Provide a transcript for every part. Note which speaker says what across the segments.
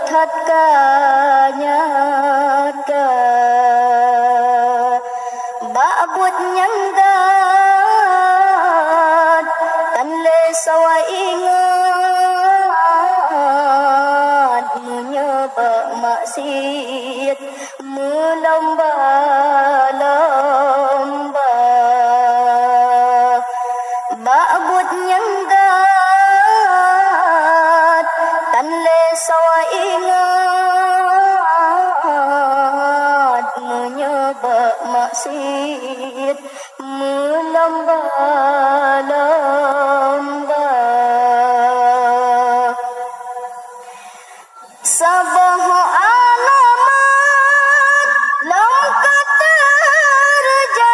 Speaker 1: thật cả nyata ba buat nyandat tan le sawa ingat menyeba maksiat melomba-lomba ba buat nyandat tan le sawa ingat menyeba maksiat melomba-lomba sabah alamat lengkap terjadi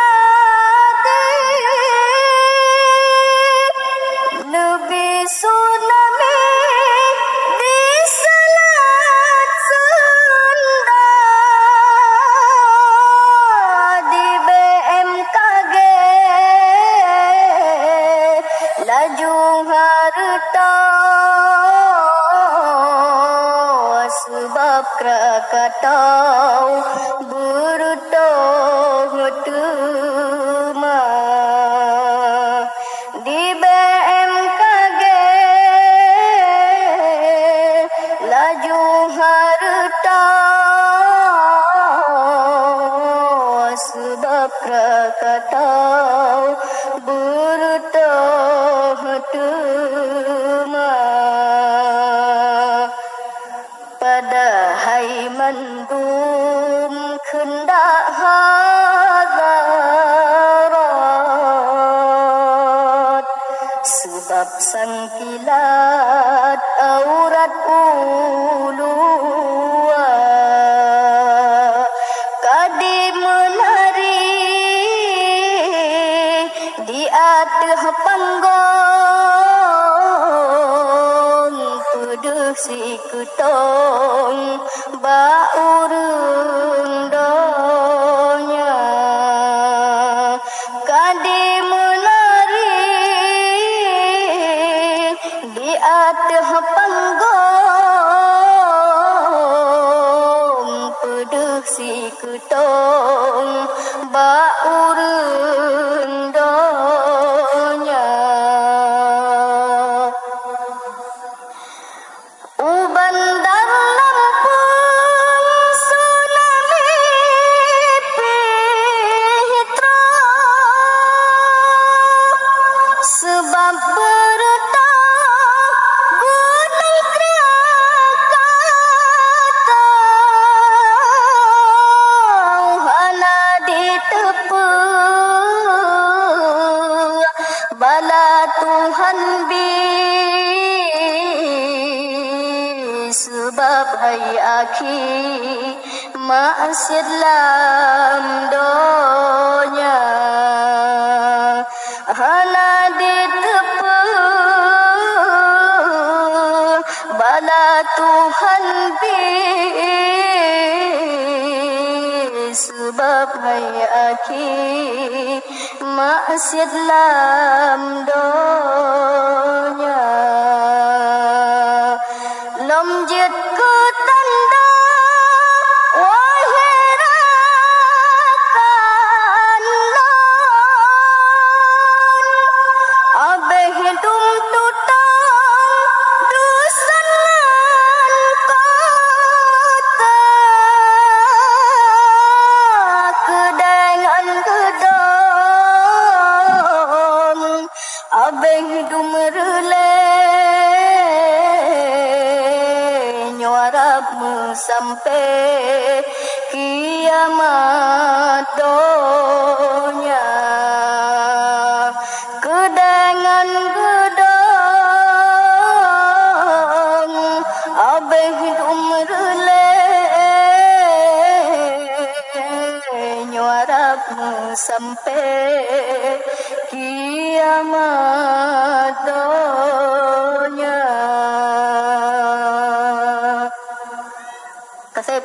Speaker 1: lebih tsunami di Selat Sunda di BMKG laju harta sebab Krakatau bertoh tuma di BMKG laju harta sebab Krakatau bertoh tuma padahai mendum kendak hadarat sebab sang kilat aurat ulua kadi menari di atas panggung tuduh si kutong baurung donya kadi menari di atas panggung tuduh si kutong baurung donya uban dan Lampung tsunami Pitra sebab bertah gunung Krakatau hana ditepuk bala Tuhan sebab hai akhi maksiat lam donya hana ditepuk bala Tuhan sebab hai akhi maksiat lam donya lom jet ku tanda wahai rakan lon abeh hidum tutang dusan kota kedengan gedong abeh hidum relay nyuaramu sampai kiamat donya kedengan gedong abeh hidum relay nyuaramu sampai kiamat donya. Kasih